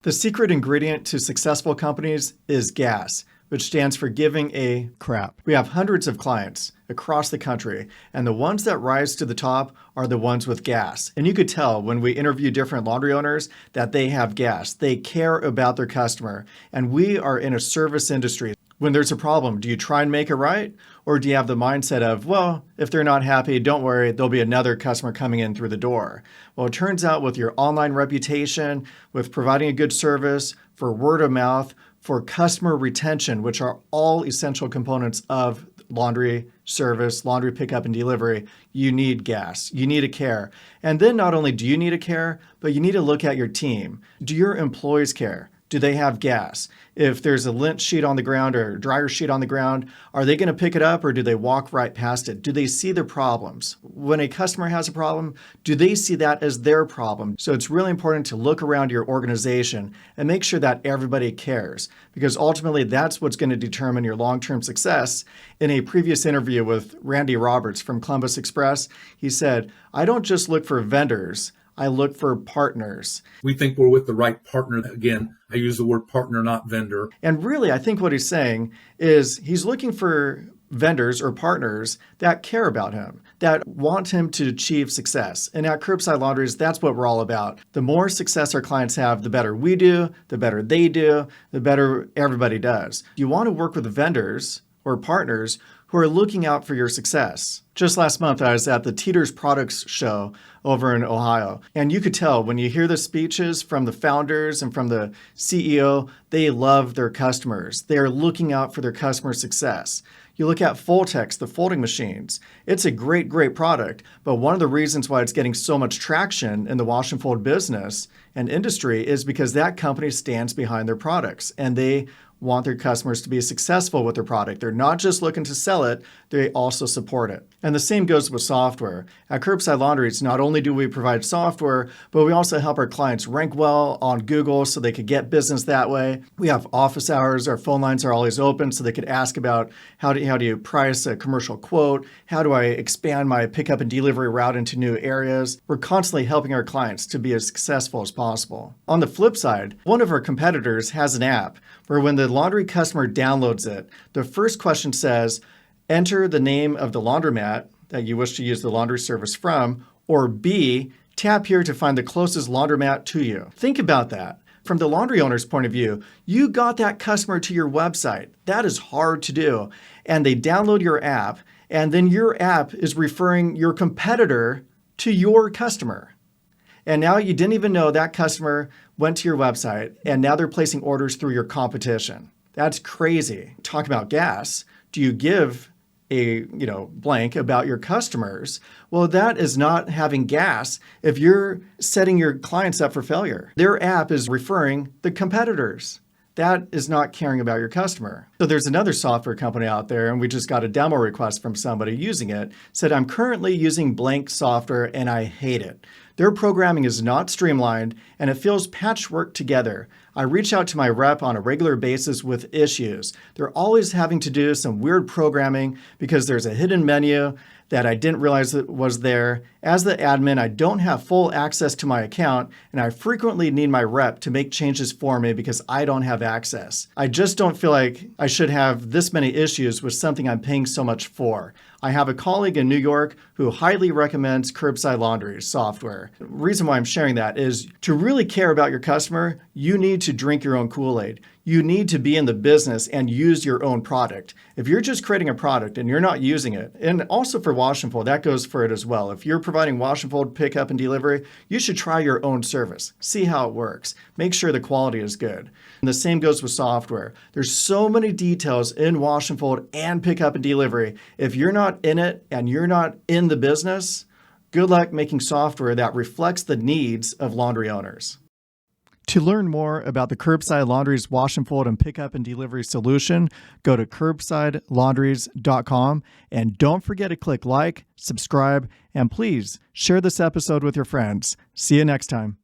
The secret ingredient to successful companies is GAS, which stands for giving a crap. We have hundreds of clients across the country, and the ones that rise to the top are the ones with GAS. And you could tell when we interview different laundry owners that they have GAS. They care about their customer, and we are in a service industry. When there's a problem, do you try and make it right? Or do you have the mindset of, well, if they're not happy, don't worry, there'll be another customer coming in through the door? Well, it turns out with your online reputation, with providing a good service, for word of mouth, for customer retention, which are all essential components of laundry service, laundry pickup and delivery, you need GAS. You need a care. And then not only do you need a care, but you need to look at your team. Do your employees care? Do they have GAS? If there's a lint sheet on the ground or a dryer sheet on the ground, are they going to pick it up or do they walk right past it? Do they see the problems? When a customer has a problem, do they see that as their problem? So it's really important to look around your organization and make sure that everybody cares, because ultimately that's what's going to determine your long-term success. In a previous interview with Randy Roberts from Columbus Express, he said, "I don't just look for vendors, I look for partners." We think we're with the right partner. Again, I use the word partner, not vendor. And really, I think what he's saying is he's looking for vendors or partners that care about him, that want him to achieve success. And at Curbside Laundries, that's what we're all about. The more success our clients have, the better we do, the better they do, the better everybody does. You want to work with vendors or partners who are looking out for your success. Just last month, I was at the Teeter's Products Show over in Ohio. And you could tell when you hear the speeches from the founders and from the CEO, they love their customers. They are looking out for their customer success. You look at Foltex, the folding machines. It's a great, great product. But one of the reasons why it's getting so much traction in the wash and fold business and industry is because that company stands behind their products and they want their customers to be successful with their product. They're not just looking to sell it, they also support it. And the same goes with software. At Curbside Laundries, not only do we provide software, but we also help our clients rank well on Google so they could get business that way. We have office hours, our phone lines are always open so they could ask about how do you price a commercial quote? How do I expand my pickup and delivery route into new areas? We're constantly helping our clients to be as successful as possible. On the flip side, one of our competitors has an app where when the laundry customer downloads it, the first question says, enter the name of the laundromat that you wish to use the laundry service from, or B, tap here to find the closest laundromat to you. Think about that. From the laundry owner's point of view, you got that customer to your website. That is hard to do. And they download your app, and then your app is referring your competitor to your customer. And now you didn't even know that customer went to your website, and now they're placing orders through your competition. That's crazy. Talk about GAS. Do you give a blank about your customers? Well, that is not having GAS if you're setting your clients up for failure. Their app is referring the competitors. That is not caring about your customer. So there's another software company out there, and we just got a demo request from somebody using it, said, I'm currently using blank software and I hate it. Their programming is not streamlined and it feels patchwork together. I reach out to my rep on a regular basis with issues. They're always having to do some weird programming because there's a hidden menu that I didn't realize that was there. As the admin, I don't have full access to my account, and I frequently need my rep to make changes for me because I don't have access. I just don't feel like I should have this many issues with something I'm paying so much for. I have a colleague in New York who highly recommends Curbside Laundries software. The reason why I'm sharing that is to really care about your customer, you need to drink your own Kool-Aid. You need to be in the business and use your own product. If you're just creating a product and you're not using it, and also for wash and fold, that goes for it as well. If you're providing wash and fold pickup and delivery, you should try your own service. See how it works. Make sure the quality is good. And the same goes with software. There's so many details in wash and fold and pickup and delivery. If you're not in it and you're not in the business, good luck making software that reflects the needs of laundry owners. To learn more about the Curbside Laundries wash and fold and pickup and delivery solution, go to curbsidelaundries.com and don't forget to click like, subscribe, and please share this episode with your friends. See you next time.